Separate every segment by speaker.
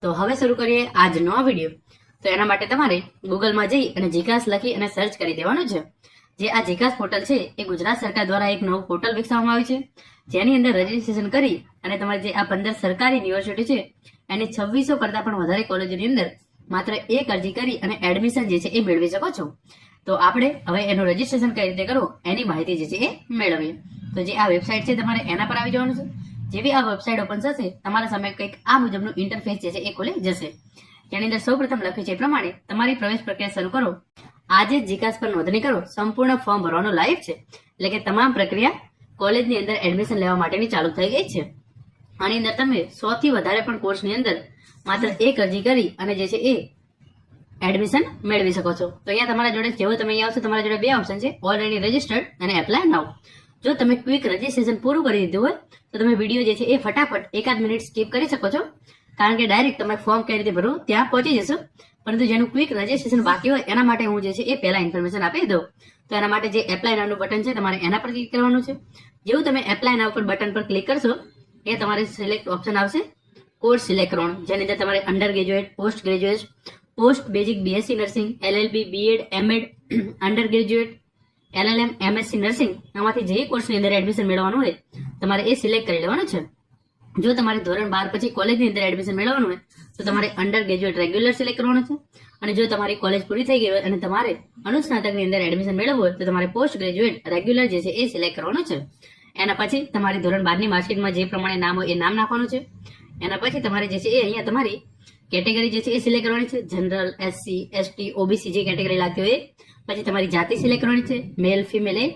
Speaker 1: તો હવે શરૂ કરીએ આજનો આ વિડીયો. તો એના માટે તમારે ગૂગલમાં જઈ અને જીકાસ લખી અને સર્ચ કરી દેવાનું છે. જે આ જીકાસ પોર્ટલ છે એ ગુજરાત સરકાર દ્વારા એક નવું પોર્ટલ વિકસાવવામાં આવ્યું છે, જેની અંદર રજીસ્ટ્રેશન કરી અને તમારી જે આ 15 સરકારી યુનિવર્સિટી છે એની 2600 કરતા પણ વધારે કોલેજોની અંદર માત્ર એક અરજી કરી અને એડમિશન જે છે એ મેળવી શકો છો. તો આપણે હવે એનું રજીસ્ટ્રેશન કઈ રીતે કરવું એની માહિતી જે છે એ મેળવીએ. તો જે આ વેબસાઇટ છે તમારે એના પર આવી જવાનું છે. જેવી આ વેબસાઇટ ઓપન થશે તમારા સામે કંઈક આ મુજબનું ઇન્ટરફેસ જે છે એ ખુલી જશે. જેની અંદર સૌપ્રથમ લખ્યું છે એ પ્રમાણે તમારી પ્રવેશ પ્રક્રિયા શરૂ કરો. આજે જીકાસ પર નોંધણી કરો. સંપૂર્ણ ફોર્મ ભરવાનું લાઈવ છે, એટલે કે તમામ પ્રક્રિયા કોલેજની અંદર એડમિશન લેવા માટેની ચાલુ થઈ ગઈ છે. આની અંદર તમે 100 થી વધારે પણ કોર્સની અંદર માત્ર એક અરજી કરી અને જે છે એ એડમિશન મેળવી શકો છો. તો અહીંયા તમારા જોડે જેવો તમે અહીંયા આવશો તમારા જોડે બે ઓપ્શન છે, ઓલરેડી રજીસ્ટર્ડ અને એપ્લાય નાઉ. જો તમે ક્વિક રજીસ્ટ્રેશન પૂરું કરી દીધું હોય તો તમે વિડીયો જે છે એ ફટાફટ 1-8 મિનિટ સ્કીપ કરી શકો છો, કારણ કે ડાયરેક્ટ તમે ફોર્મ કઈ રીતે ભરવું ત્યાં પહોંચી જશો. પરંતુ જેનું ક્વિક રજીસ્ટ્રેશન બાકી હોય એના માટે હું જે છે એ પહેલા ઇન્ફોર્મેશન આપી દઉં. તો એના માટે જે એપ્લાય નાઉનું બટન છે તમારે એના પર ક્લિક કરવાનું છે. જેવું તમે એપ્લાય નાઉ પર બટન પર ક્લિક કરશો એ તમારે સિલેક્ટ ઓપ્શન આવશે, કોર્સ સિલેક્ટ કરવાનું, જેની અંદર તમારે under graduate, post graduate, post basic BSc nursing, LLB, B.Ed, M.Ed, under graduate, LLM, MSc nursing આમાંથી જે કોર્સની અંદર એડમિશન મેળવવાનું હોય તમારે એ સિલેક્ટ કરી લેવાનું છે. જો તમારે ધોરણ 12 પછી કોલેજની અંદર એડમિશન મેળવવાનું હોય તો તમારે અંડર ગ્રેજ્યુએટ રેગ્યુલર સિલેક્ટ કરવાનું છે. અને જો તમારી કોલેજ પૂરી થઈ ગઈ હોય અને તમારે અનુસ્નાતકની અંદર એડમિશન મેળવવું હોય તો તમારે પોસ્ટ ગ્રેજ્યુએટ રેગ્યુલર જે છે એ સિલેક્ટ કરવાનું છે. એના પછી તમારી ધોરણ 12ની માર્કશીટમાં જે પ્રમાણે નામ હોય એ નામ નાખવાનું છે. એના પછી તમારે જે છે એ અહીંયા તમારી કેટેગરી જે છે એ સિલેક્ટ કરવાની છે, જનરલ, SC, ST, OBC જે કેટેગરી લાગતી હોય. પછી તમારી જાતિ સિલેક્ટ કરવાની છે, મેલ, ફિમેલ, એ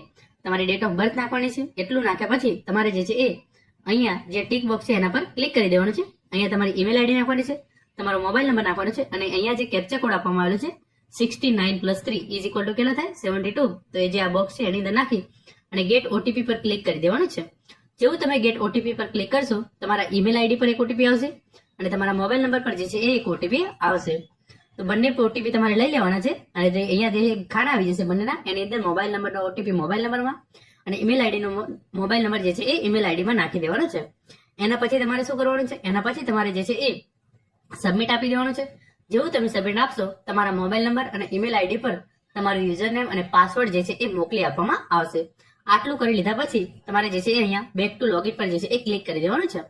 Speaker 1: તમારી ડેટ ઓફ બર્થ નાખવાની છે. એટલું નાખ્યા પછી તમારે જે છે એ અહીંયા જે ટીક બોક્સ છે એના પર ક્લિક કરી દેવાનું છે. અહીંયા તમારી ઈમેલ આઈડી નાખવાની છે, તમારો મોબાઈલ નંબર નાખવાનો છે અને અહીંયા જે કેપ્ચા કોડ આપવામાં આવેલો છે 69 + 3 = કેટલો થાય 72. તો એ જે આ બોક્સ છે એની અંદર નાખી અને ગેટ OTP પર ક્લિક કરી દેવાનું છે. જેવું તમે ગેટ OTP પર ક્લિક કરશો તમારા ઈમેલ આઈડી પર એક OTP આવશે અને તમારા મોબાઈલ નંબર પર જે છે એ એક OTP આવશે. તો બંને OTP તમારે લઈ લેવાના છે અને જે અહીંયા જે ખાના આવી જશે બંનેના એની અંદર મોબાઈલ નંબરનો OTP મોબાઈલ નંબરમાં અને ઈમેલ આઈડીનો મોબાઈલ નંબર જે છે એ ઈમેલ આઈડીમાં નાખી દેવાનો છે. એના પછી તમારે શું કરવાનું છે, એના પછી તમારે જે છે એ સબમિટ આપી દેવાનું છે. જેવું તમે સબમિટ આપશો તમારા મોબાઈલ નંબર અને ઈમેલ આઈડી પર તમારું યુઝરનેમ અને પાસવર્ડ જે છે એ મોકલી આપવામાં આવશે. આટલું કરી લીધા પછી તમારે જે છે એ અહીંયા બેક ટુ લોગિન પર જે છે એ ક્લિક કરી દેવાનું છે.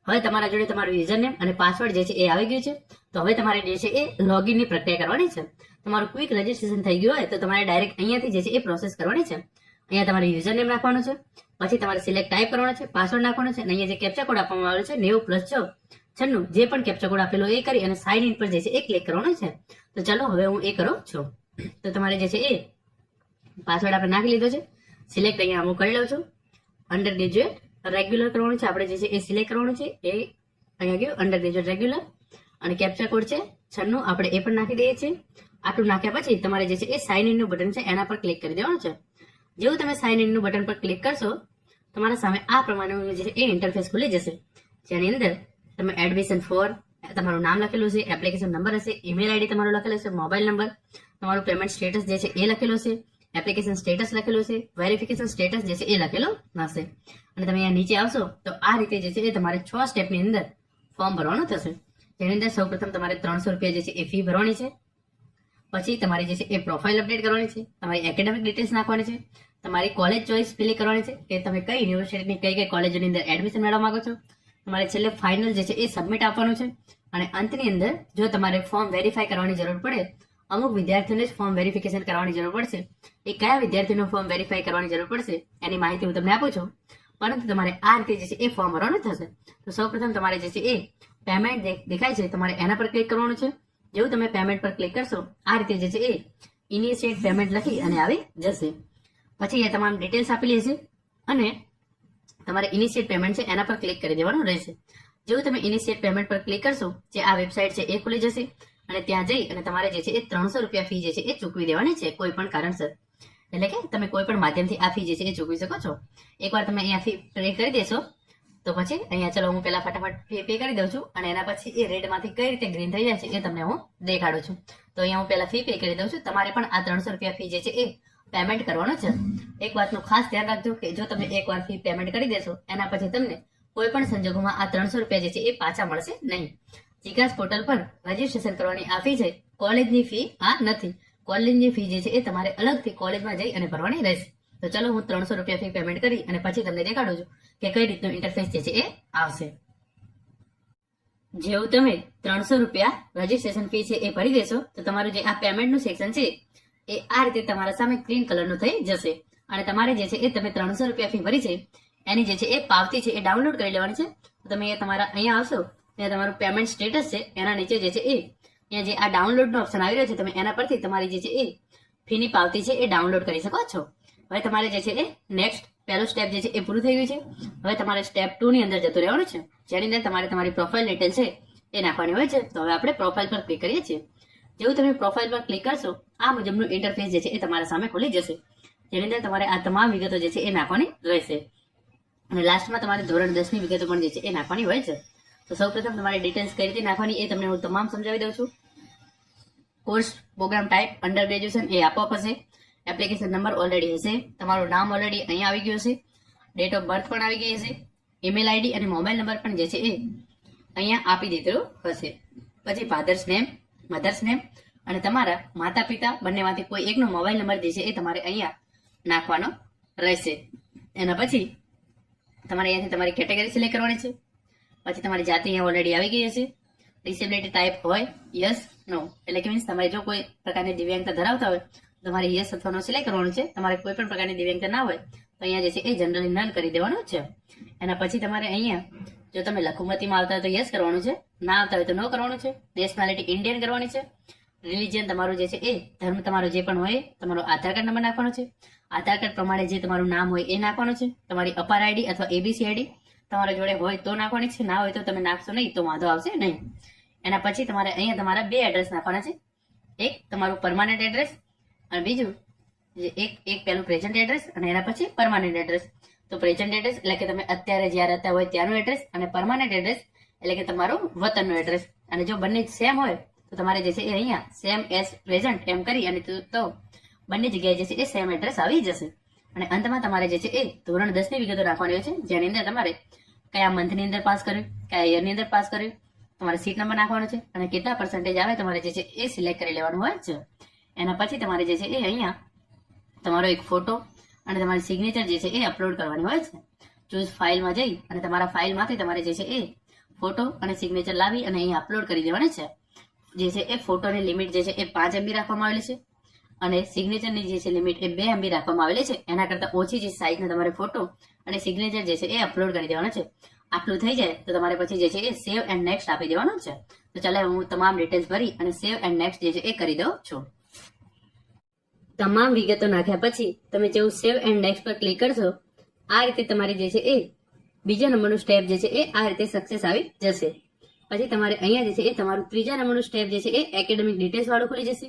Speaker 1: હવે તમારા જોડે તમારું યુઝરનેમ અને પાસવર્ડ જે છે એ આવી ગયું છે. તો હવે તમારે જે છે એ લોગિનની પ્રક્રિયા કરવાની છે. તમારું ક્વિક રજીસ્ટ્રેશન થઈ ગયું હોય તો તમારે ડાયરેક્ટ અહીંયાથી જે છે એ પ્રોસેસ કરવાની છે. અહીંયા તમારે યુઝરનેમ નાખવાનું છે, પછી તમારે સિલેક્ટ ટાઈપ કરવાનો છે, પાસવર્ડ નાખવાનો છે અને અહીંયા જે કેપ્ચા કોડ આપવામાં આવેલો છે 90 + 6 96 જે પણ કેપ્ચા કોડ આપેલો એ કરી અને સાઇન ઇન પર જે છે એ ક્લિક કરવાનું છે. તો ચલો હવે હું એ કરું છું. તો તમારે જે છે એ પાસવર્ડ આપણે નાખી લીધો છે, સિલેક્ટ અહીંયા હું કરી લઉં છું. અંડર ગ્રેજ્યુએટ રેગ્યુલર કરવાનું છે, આપણે જે છે એ સિલેક્ટ કરવાનું છે. એ અહીંયા ગયું અંડર ગ્રેજ્યુએટ રેગ્યુલર અને કેપ્ચા કોડ છે 96 આપણે એ પણ નાખી દઈએ છીએ. આટલું નાખ્યા પછી તમારે જે છે એ સાઇન ઇનનું બટન છે એના પર ક્લિક કરી દેવાનું છે. જેવું તમે સાઇન ઇનનું બટન પર ક્લિક કરશો તમારા સામે આ પ્રમાણેનું જે છે એ ઇન્ટરફેસ ખુલી જશે, જેની અંદર તમે એડમિશન ફોર તમારું નામ લખેલું છે, એપ્લિકેશન નંબર હશે, ઈમેલ આઈડી તમારું લખેલું છે, મોબાઈલ નંબર, તમારું પેમેન્ટ સ્ટેટસ જે છે એ લખેલું છે, એપ્લિકેશન સ્ટેટસ લખેલું છે, વેરિફિકેશન સ્ટેટસ જે છે એ લખેલું હશે. અને તમે અહીંયા નીચે આવશો તો આ રીતે જે છે એ તમારે 6 સ્ટેપની અંદર ફોર્મ ભરવાનું થશે. જેની અંદર સૌપ્રથમ તમારે 300 રૂપિયા જે છે એ ફી ભરવાની છે. પછી તમારી જે છે એ પ્રોફાઇલ અપડેટ કરવાની છે, તમારી એકેડેમિક ડિટેલ્સ નાખવાની છે, તમારી કોલેજ ચોઇસ ફિલ કરવાની છે કે તમે કઈ યુનિવર્સિટીની કઈ કોલેજની અંદર એડમિશન મેળવવા માંગો છો. તમારે છેલ્લે ફાઇનલ જે છે એ સબમિટ આપવાનું છે. અને અંતની અંદર જો તમારે ફોર્મ વેરીફાઈ કરવાની જરૂર પડે, અમુક વિદ્યાર્થીઓને જ ફોર્મ વેરિફિકેશન કરવાની જરૂર પડશે. એ કયા વિદ્યાર્થીનું ફોર્મ વેરીફાઈ કરવાની જરૂર પડશે એની માહિતી હું તમને આપું છું. પરંતુ તમારે આ રીતે જે છે એ ફોર્મ ભરવાનું થશે. તો સૌપ્રથમ તમારે જે છે એ પેમેન્ટ દેખાય છે તમારે એના પર ક્લિક કરવાનું છે. જેવું તમે પેમેન્ટ પર ક્લિક કરશો આ રીતે જે છે એ ઇનિશિયેટ પેમેન્ટ લખી અને આવી જશે. પછી એ તમામ ડિટેલ્સ આપેલી હશે અને તમારે ઇનિશિયેટ પેમેન્ટ છે એના પર ક્લિક કરી દેવાનું રહેશે. જેવું તમે ઇનિશિયેટ પેમેન્ટ પર ક્લિક કરશો જે આ વેબસાઇટ છે એ ખુલી જશે અને ત્યાં જઈ અને તમારે જે છે એ 300 રૂપિયા ફી જે છે એ ચૂકવી દેવાની છે કોઈ પણ કારણસર. એટલે કે તમે કોઈ પણ માધ્યમથી આ ફી જે છે એ ચૂકવી શકો છો. એકવાર તમે અહીંયા ફી પે કરી દેશો તો પછી અહીંયા ચલો હું પેલા ફટાફટ ફી પે કરી દઉં છું અને એના પછી એ રેડમાંથી કઈ રીતે ગ્રીન થઈ જાય છે એ તમને હું દેખાડું છું. તો અહીંયા હું પેલા ફી પે કરી દઉં છું. તમારે પણ આ 300 રૂપિયા ફી જે છે એ પેમેન્ટ કરવાનું છે. એક વાતનું ખાસ ધ્યાન રાખજો કે જો તમે એકવાર ફી પેમેન્ટ કરી દેશો એના પછી તમને કોઈ પણ સંજોગોમાં આ 300 રૂપિયા જે છે એ પાછા મળશે નહીં. જીકાસ પોર્ટલ પર રજીસ્ટ્રેશન કરવાની આ ફી છે, કોલેજની ફી આ નથી. કોલેજની ફી જે છે એ તમારે અલગથી કોલેજમાં જઈ અને ભરવાની રહેશે. તો ચલો હું 300 રૂપિયા ફી પેમેન્ટ કરી અને પછી તમને દેખાડું છું કે કઈ રીતનું ઇન્ટરફેસ જે છે એ આવશે. જેવું તમે 300 રૂપિયા રજીસ્ટ્રેશન ફી છે એ ભરી દેશો તો તમારું જે આ પેમેન્ટનું સેક્શન છે એ આ રીતે તમારા સામે ગ્રીન કલરનું થઈ જશે. અને તમારે જે છે એ તમે 300 રૂપિયા ફી ભરી છે એની જે છે એ પાવતી છે એ ડાઉનલોડ કરી લેવાની છે. તો તમે તમારા અહીંયા આવશો ત્યાં તમારું પેમેન્ટ સ્ટેટસ છે એના નીચે જે છે એ અહીંયા જે આ ડાઉનલોડનો ઓપ્શન આવી રહ્યો છે તમે એના પરથી તમારી જે છે એ ફીની પાવતી છે એ ડાઉનલોડ કરી શકો છો. હવે તમારે જે છે એ નેક્સ્ટ પહેલું સ્ટેપ જે છે એ પૂરું થઈ ગયું છે. હવે તમારે સ્ટેપ 2 ની અંદર જતું રહેવાનું છે, જેની અંદર તમારે તમારી પ્રોફાઇલ ડિટેલ છે એ નાખવાની હોય છે. તો હવે આપણે પ્રોફાઇલ પર ક્લિક કરીએ છીએ. જેવું તમે પ્રોફાઇલ પર ક્લિક કરશો આ મુજબનું ઇન્ટરફેસ જે છે એ તમારા સામે ખુલી જશે, જેની અંદર તમારે આ તમામ વિગતો જે છે એ નાખવાની રહેશે. અને લાસ્ટમાં તમારે ધોરણ 10 ની વિગતો પણ જે છે એ નાખવાની હોય છે. તો સૌપ્રથમ તમારી ડિટેલ્સ કઈ રીતે નાખવાની એ તમને હું તમામ સમજાવી દઉં છું. Course program type under graduation એ આપોઆપ હશે. એપ્લિકેશન નંબર ઓલરેડી હશે, તમારું નામ ઓલરેડી અહીંયા આવી ગયું હશે, ડેટ ઓફ બર્થ પણ આવી ગઈ હશે, ઈમેલ આઈડી અને મોબાઈલ નંબર પણ જે છે એ અહીંયા આપી દીધેલું હશે. પછી ફાધર્સ નેમ, મધર્સ નેમ અને તમારા માતા પિતા બંનેમાંથી કોઈ એકનો મોબાઈલ નંબર જે છે એ તમારે અહીંયા નાખવાનો રહેશે. એના પછી તમારે અહીંયાથી તમારી કેટેગરી સિલેક્ટ કરવાની છે. પછી તમારી જાતિ અહીંયા ઓલરેડી આવી ગઈ હશે. ડિસેબિલિટી ટાઈપ હોય યસ નો, એટલે કે મીન્સ તમારે જો કોઈ પ્રકારની દિવ્યાંગતા ધરાવતા હોય તમારે યસ અથવા નો સિલેક્ટ કરવાનું છે. તમારે કોઈ પણ પ્રકારની દિવ્યાંગતા ના હોય તો અહીંયા જે છે એ જનરલી નન કરી દેવાનું છે. એના પછી તમારે અહીંયા જો તમે લઘુમતીમાં આવતા હોય તો યસ કરવાનું છે, ના આવતા હોય તો નો કરવાનું છે. નેશનાલિટી ઇન્ડિયન કરવાની છે. રિલિજન તમારું જે છે એ ધર્મ તમારો જે પણ હોય તમારો આધાર કાર્ડ નંબર નાખવાનો છે. આધાર કાર્ડ પ્રમાણે જે તમારું નામ હોય એ નાખવાનું છે. તમારી અપાર આઈડી અથવા એબીસી આઈડી તમારા જોડે હોય તો નાખવાની છે, ના હોય તો તમે નાખશો નહીં તો વાંધો આવશે નહીં. એના પછી તમારે અહીંયા તમારા 2 એડ્રેસ નાખવાના છે. એક તમારું પરમાનન્ટ એડ્રેસ અને બીજું એક પેલું પ્રેઝન્ટ એડ્રેસ અને એના પછી પરમાનન્ટ એડ્રેસ. તો પ્રેઝન્ટ એડ્રેસ એટલે કે તમે અત્યારે જ્યાં રહેતા હોય ત્યાંનું એડ્રેસ અને પરમાનન્ટ એડ્રેસ એટલે કે તમારું વતનનું એડ્રેસ. અને જો બંને સેમ હોય તો તમારે જે છે એ અહીંયા સેમ એસ પ્રેઝન્ટ એમ કરી અને તો બંને જગ્યાએ જે છે એ સેમ એડ્રેસ આવી જશે. અને અંતમાં તમારે જે છે એ ધોરણ 10 ની વિગતો નાખવાની હોય છે, જેની અંદર તમારે કયા મંથની અંદર પાસ કર્યું, કયા યરની અંદર પાસ કર્યું, તમારે સીટ નંબર નાખવાનો છે અને કેટલા પર્સન્ટેજ આવે તમારે જે છે એ સિલેક્ટ કરી લેવાનું હોય છે. એના પછી તમારે જે છે એ અહીંયા તમારો એક ફોટો અને તમારી સિગ્નેચર જે છે એ અપલોડ કરવાની હોય છે. ચૂઝ ફાઇલમાં જઈ અને તમારા ફાઇલમાંથી તમારે જે છે એ ફોટો અને સિગ્નેચર લાવી અને અહીંયા અપલોડ કરી દેવાની છે. જે છે એ ફોટોની લિમિટ જે છે એ 5 MB રાખવામાં આવેલી છે અને સિગ્નેચરની જે છે લિમિટ એ 2 MB રાખવામાં આવેલી છે. એના કરતાં ઓછી જે સાઇઝનો તમારે ફોટો અને સિગ્નેચર જે છે એ અપલોડ કરી દેવાનો છે. આટલું થઈ જાય તો તમારે પછી જે છે એ સેવ એન્ડ નેક્સ્ટ આપી દેવાનું છે. તો ચાલો હું તમામ ડિટેલ્સ ભરી અને સેવ એન્ડ નેક્સ્ટ જે છે એ કરી દઉં છું. તમામ વિગતો નાખ્યા પછી તમે જેવું સેવ એન્ડ નેક્સ્ટ પર ક્લિક કરશો આ રીતે તમારી જે છે એ બીજા નંબરનું સ્ટેપ જે છે એ આ રીતે સક્સેસ આવી જશે. પછી તમારે અહીંયા જે છે એ તમારું ત્રીજા નંબરનું સ્ટેપ જે છે એ એકેડેમિક ડિટેલ્સ વાળું ખુલી જશે,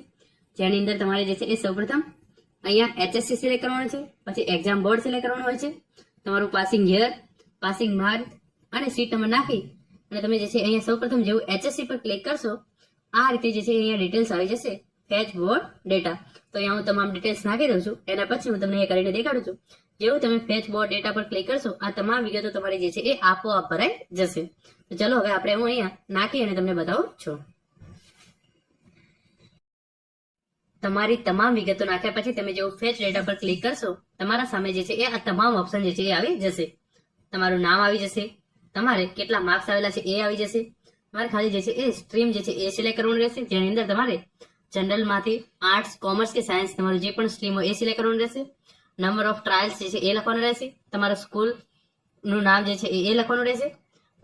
Speaker 1: જેની અંદર તમારે જે છે એ સૌપ્રથમ અહીંયા HSC સિલેક્ટ કરવાનું છે. પછી એક્ઝામ બોર્ડ સિલેક્ટ કરવાનું હોય છે, તમારું પાસિંગ યર, પાસિંગ માર્ક અને સીટ નંબર નાખી અને તમે જે છે અહીંયા સૌપ્રથમ જેવું HSC પર ક્લિક કરશો આ રીતે જે છે અહીંયા ડિટેલ્સ આવી જશે, ફેચ બોર્ડ ડેટા. તો અહીંયા હું તમામ ડિટેલ્સ નાખી દઉં છું. એના પછી હું તમને એ કરીને દેખાડું છું. જેવું તમે ફેચ બોર્ડ ડેટા પર ક્લિક કરશો આ તમામ વિગતો તમારી જે છે એ આપોઆપ ભરાઈ જશે. તો ચલો હવે આપણે હું અહીંયા નાખી અને તમને બતાવું છું. તમારી તમામ વિગતો નાખ્યા પછી તમે જેવું ફેચ ડેટા પર ક્લિક કરશો તમારા સામે જે છે એ આ તમામ ઓપ્શન જે છે એ આવી જશે. તમારું નામ આવી જશે, તમારે કેટલા માર્ક્સ આવેલા છે એ આવી જશે, તમારે ખાલી જે છે એ સ્ટ્રીમ જે છે એ સિલેક્ટ કરવાનું રહેશે, જેની અંદર તમારે જનરલમાંથી આર્ટ્સ, કોમર્સ કે સાયન્સ તમારું જે પણ સ્ટ્રીમ હોય એ સિલેક્ટ કરવાનું રહેશે. નંબર ઓફ ટ્રાયલ્સ જે છે એ લખવાનું રહેશે, તમારા સ્કૂલનું નામ જે છે એ લખવાનું રહેશે.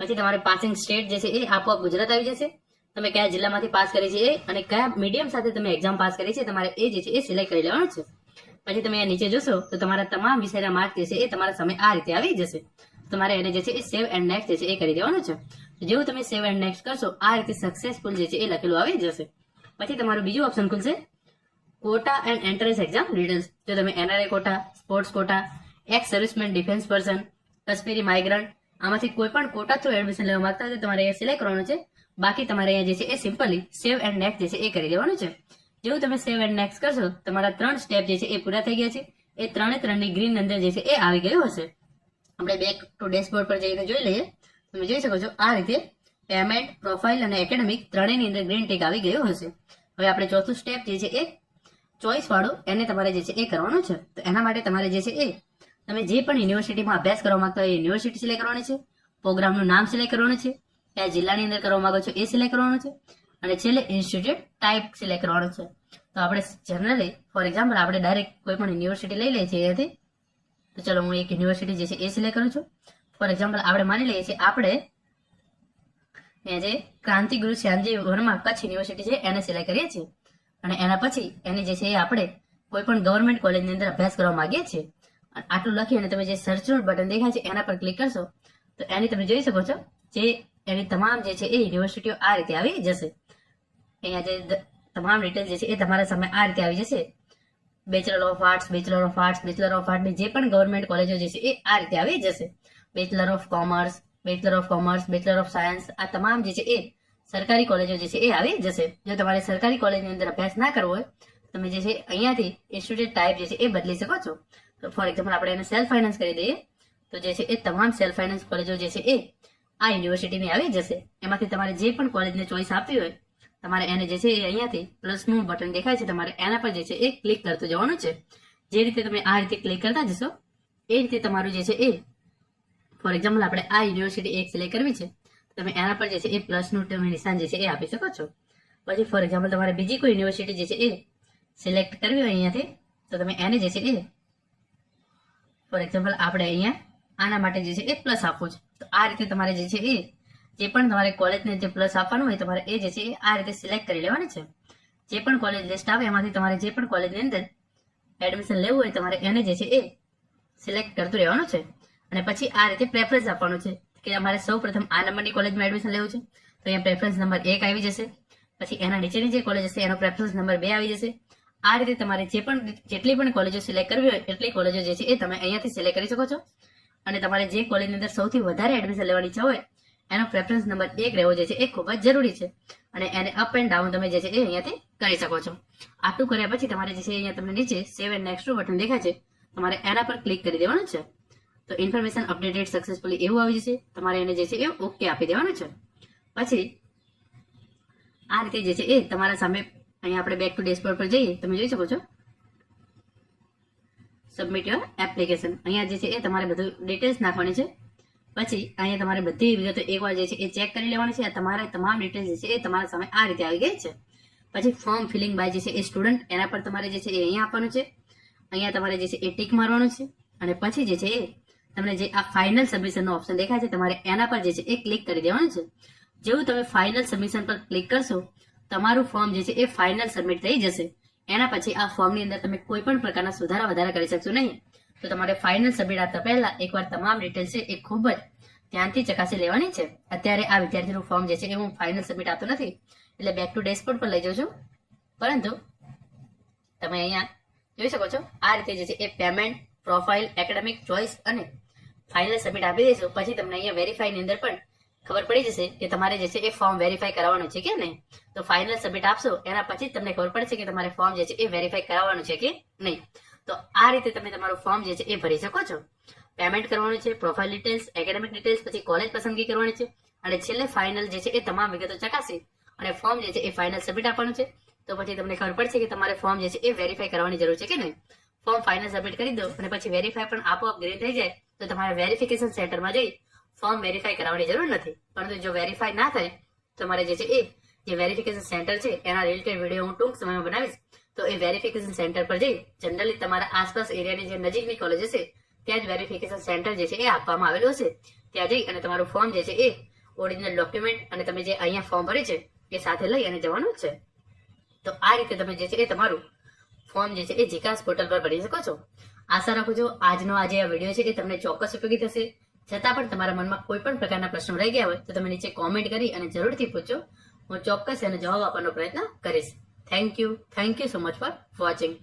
Speaker 1: પછી તમારે પાસિંગ સ્ટેટ જે છે એ આપોઆપ ગુજરાત આવી જશે, તમે કયા જિલ્લામાંથી પાસ કરી છે એ અને કયા મીડિયમ સાથે તમે એક્ઝામ પાસ કરી છે તમારે એ જે છે એ સિલેક્ટ કરી લેવાનું છે. પછી તમે નીચે જોશો તો તમારા તમામ વિષયના માર્ક જે છે એ તમારા સામે આ રીતે આવી જશે. તમારે એને જે છે એ સેવ એન્ડ નેક્સ્ટ જે છે એ કરી દેવાનું છે. જેવું તમે સેવ એન્ડ નેક્સ્ટ કરશો આ રીતે સક્સેસફુલ જે છે એ લખેલું આવી જશે. પછી તમારું બીજું ઓપ્શન ખુલશે quota and entrance exam details. જો તમે NRI quota, sports quota, ex serviceman, defence person, Kashmiri migrant આમાંથી કોઈ પણ કોટા થ્રુ એડમિશન લેવા માંગતા હોય તો તમારે એ સિલેક્ટ કરવાનું છે. બાકી તમારે અહીંયા જે છે એ સિમ્પલી સેવ એન્ડ નેક્સ્ટ જે છે એ કરી દેવાનું છે. જેવું તમે સેવ એન્ડ નેક્સ્ટ કરશો તમારા 3 સ્ટેપ જે છે એ પૂરા થઈ ગયા છે. એ 3 ગ્રીન અંદર જે છે એ આવી ગયું હશે. આપણે બેક ટુ ડેશબોર્ડ પર જઈને જોઈ લઈએ. તમે જોઈ શકો છો આ રીતે પેમેન્ટ, પ્રોફાઇલ અને એકેડેમિક ત્રણેયની અંદર ગ્રીન ટિક આવી ગયું હશે. હવે આપણે ચોથું સ્ટેપ જે છે એ ચોઇસ વાળું એને તમારે જે છે એ કરવાનું છે. તો એના માટે તમારે જે છે એ તમે જે પણ યુનિવર્સિટીમાં અભ્યાસ કરવા માંગતા હોય એ યુનિવર્સિટી સિલેક્ટ કરવાની છે, પ્રોગ્રામનું નામ સિલેક્ટ કરવાનું છે, કયા જિલ્લાની અંદર કરવા માંગો છો એ સિલેક્ટ કરવાનું છે, અને છેલ્લે ઇન્સ્ટિટ્યૂટ ટાઈપ સિલેક્ટ કરવાનું છે. તો આપણે જનરલી ફોર એક્ઝામ્પલ આપણે ડાયરેક્ટ કોઈ પણ યુનિવર્સિટી લઈ લઈએ છીએ એનાથી. તો ચલો હું એક યુનિવર્સિટી જે છે એ સિલેક્ટ કરું છું. ફોર એક્ઝામ્પલ આપણે માની લઈએ છીએ આપણે જે ક્રાંતિગુરુ શ્યામજી વર્મા કચ્છ યુનિવર્સિટી છે એને સિલેક્ટ કરીએ છીએ, અને એના પછી એની જે છે એ આપણે કોઈ પણ ગવર્મેન્ટ કોલેજની અંદર અભ્યાસ કરવા માંગીએ છીએ. આટલું લખી અને તમે જે સર્ચનું બટન દેખાય છે એના પર ક્લિક કરશો તો એની તમે જોઈ શકો છો જે એની તમામ જે છે એ યુનિવર્સિટીઓ આ રીતે આવી જશે. અહીંયા જે તમામ ડિટેલ જે છે એ તમારા સામે આ રીતે આવી જશે. Bachelor of arts, bachelor of arts, bachelor of આર્ટની જે પણ ગવર્મેન્ટ કોલેજો જે છે એ આ રીતે આવી જશે. Bachelor of commerce, bachelor of commerce, bachelor of science, આ તમામ જે છે એ સરકારી કોલેજો જે છે એ આવી જશે. જો તમારે સરકારી કોલેજની અંદર અભ્યાસ ના કરવો હોય તમે જે છે અહીંયાથી ઇન્સ્ટિટ્યૂટ ટાઈપ જે છે એ બદલી શકો છો. તો ફોર એક્ઝામ્પલ આપણે એને સેલ્ફ ફાઇનાન્સ કરી દઈએ તો જે છે એ તમામ સેલ્ફ ફાઇનાન્સ કોલેજો જે છે એ આ યુનિવર્સિટીની આવી જશે. એમાંથી તમારે જે પણ કોલેજને ચોઇસ આપવી હોય તમારે એને જે છે એ અહીંયાથી પ્લસનું બટન દેખાય છે તમારે એના પર જે છે એ ક્લિક કરતું જવાનું છે. જે રીતે તમે આ રીતે ક્લિક કરતા જશો એ રીતે તમારું જે છે એ ફોર એક્ઝામ્પલ આપણે આ યુનિવર્સિટી એક સિલેક્ટ કરવી છે તમે એના પર જે છે એ પ્લસનું તમે નિશાન જે છે એ આપી શકો છો. પછી ફોર એક્ઝામ્પલ તમારે બીજી કોઈ યુનિવર્સિટી જે છે એ સિલેક્ટ કરવી હોય અહીંયાથી તો તમે એને જે છે એ ફોર એક્ઝામ્પલ આપણે અહીંયા આના માટે જે છે એ પ્લસ આપવું છે. તો આ રીતે તમારે જે છે એ જે પણ તમારે કોલેજને જે પ્લસ આપવાનું હોય તમારે એ જે છે એ આ રીતે સિલેક્ટ કરી લેવાની છે. જે પણ કોલેજ લિસ્ટ આવે એમાંથી તમારે જે પણ કોલેજની અંદર એડમિશન લેવું હોય તમારે એને જે છે એ સિલેક્ટ કરતું રહેવાનું છે. અને પછી આ રીતે પ્રેફરન્સ આપવાનું છે કે અમારે સૌ પ્રથમ આ નંબરની કોલેજમાં એડમિશન લેવું છે તો અહીંયા પ્રેફરન્સ નંબર 1 આવી જશે. પછી એના નીચેની જે કોલેજ હશે એનો પ્રેફરન્સ નંબર 2 આવી જશે. આ રીતે તમારે જેટલી પણ કોલેજો સિલેક્ટ કરવી હોય એટલી કોલેજો જે છે એ તમે અહીંયાથી સિલેક્ટ કરી શકો છો. અને તમારે જે કોલેજની અંદર સૌથી વધારે એડમિશન લેવાની ઈચ્છા હોય એનો પ્રેફરન્સ નંબર 1 રહેવો જે છે એ ખૂબ જ જરૂરી છે. અને એને અપ એન્ડ ડાઉન તમે જે છે એ અહીંયાથી કરી શકો છો. આટલું કર્યા પછી તમારે જે છે અહીંયા તમને નીચે સેવ એન્ડ નેક્સ્ટ બટન દેખાય છે તમારે એના પર ક્લિક કરી દેવાનું છે. તો ઇન્ફોર્મેશન અપડેટેડ સક્સેસફુલી એવું આવી જશે. તમારે એને જે છે એ ઓકે આપી દેવાનું છે. પછી આ રીતે જે છે એ તમારા સામે અહીંયા આપણે બેક ટુ ડેશબોર્ડ પર જઈએ તમે જોઈ શકો છો સબમિટ યોર એપ્લિકેશન. અહીંયા જે છે એ તમારે બધું ડિટેલ્સ નાખવાની છે. પછી અહીંયા તમારે બધી વિગતો એકવાર જે છે એ ચેક કરી લેવાની છે. તમારે તમામ ડિટેલ્સ જે છે એ તમારા સામે આ રીતે આવી ગઈ છે. પછી ફોર્મ ફિલિંગ બાય જે છે એ સ્ટુડન્ટ એના પર તમારે જે છે એ અહીંયા આપવાનું છે. અહીંયા તમારે જે છે એ ટીક મારવાનું છે. અને પછી જે છે એ તમને જે આ ફાઇનલ સબમિશનનો ઓપ્શન દેખાય છે તમારે એના પર જે છે એ ક્લિક કરી દેવાનું છે. જેવું તમે ફાઇનલ સબમિશન પર ક્લિક કરશો તમારું ફોર્મ જે છે એ ફાઇનલ સબમિટ થઈ જશે. એના પછી આ ફોર્મની અંદર તમે કોઈ પણ પ્રકારના સુધારા વધારા કરી શકશો નહીં. તો તમારે ફાઇનલ સબમિટ આપતા પહેલા એકવાર તમામ ડિટેલ્સ છે એ ખૂબ જ ધ્યાનથી ચકાસી લેવાની છે. અત્યારે આ વિદ્યાર્થીનું ફોર્મ જે છે એ હું ફાઇનલ સબમિટ આપતો નથી એટલે બેક ટુ ડેશબોર્ડ પર લઈ જાઉં છું. પરંતુ તમે અહીંયા જોઈ શકો છો આ રીતે જે છે એ પેમેન્ટ, પ્રોફાઇલ, એકેડેમિક, ચોઇસ અને ફાઇનલ સબમિટ આપી દઈશું. પછી તમને અહીંયા વેરીફાઈની અંદર પણ ખબર પડી જશે કે તમારે જે છે એ ફોર્મ વેરીફાઈ કરાવવાનું છે કે નહીં. તો ફાઇનલ સબમિટ આપશો એના પછી જ તમને ખબર પડશે કે તમારે ફોર્મ જે છે એ વેરીફાઈ કરાવવાનું છે કે નહીં. તો આ રીતે તમે તમારું ફોર્મ જે છે એ ભરી શકો છો. પેમેન્ટ કરવાનું છે, પ્રોફાઇલ ડિટેલ્સ, એકેડેમિક ડિટેલ્સ, પછી કોલેજ પસંદગી કરવાની છે અને છેલ્લે ફાઇનલ જે છે એ તમામ વિગતો ચકાસી અને ફોર્મ જે છે એ ફાઇનલ સબમિટ આપવાનું છે. તો પછી તમને ખબર પડશે કે તમારે ફોર્મ જે છે એ વેરીફાઈ કરવાની જરૂર છે કે નહીં. ફોર્મ ફાઇનલ સબમિટ કરી દો અને પછી વેરીફાઈ પણ આપોઆપ ગ્રીન થઈ જાય તો તમારે વેરિફિકેશન સેન્ટરમાં જઈ ફોર્મ વેરીફાઈ કરાવવાની જરૂર નથી. પરંતુ જો વેરીફાઈ ના થાય તમારે જે છે એ જે વેરિફિકેશન સેન્ટર છે એના રિલેટેડ વિડીયો હું ટૂંક સમયમાં બનાવીશ. તો એ વેરિફિકેશન સેન્ટર પર જઈ જનરલી તમારા આસપાસ એરિયાની જે નજીકની કોલેજ હશે ત્યાં જ વેરિફિકેશન સેન્ટર જે છે એ આપવામાં આવેલું હશે. ત્યાં જઈ અને તમારું ફોર્મ જે છે એ ઓરિજિનલ ડોક્યુમેન્ટ અને તમે જે અહીંયા ફોર્મ ભરી છે એ સાથે લઈ અને જવાનું જ છે. તો આ રીતે તમે જે છે એ તમારું ફોર્મ જે છે એ જીકાસ પોર્ટલ પર ભરી શકો છો. આશા રાખું છું આજનો આ વિડીયો છે એ તમને ચોક્કસ ઉપયોગી થશે. છતાં પણ તમારા મનમાં કોઈ પણ પ્રકારના પ્રશ્નો રહી ગયા હોય તો તમે નીચે કોમેન્ટ કરી અને જરૂરથી પૂછો. હું ચોક્કસ એનો જવાબ આપવાનો પ્રયત્ન કરીશ. Thank you so much for watching.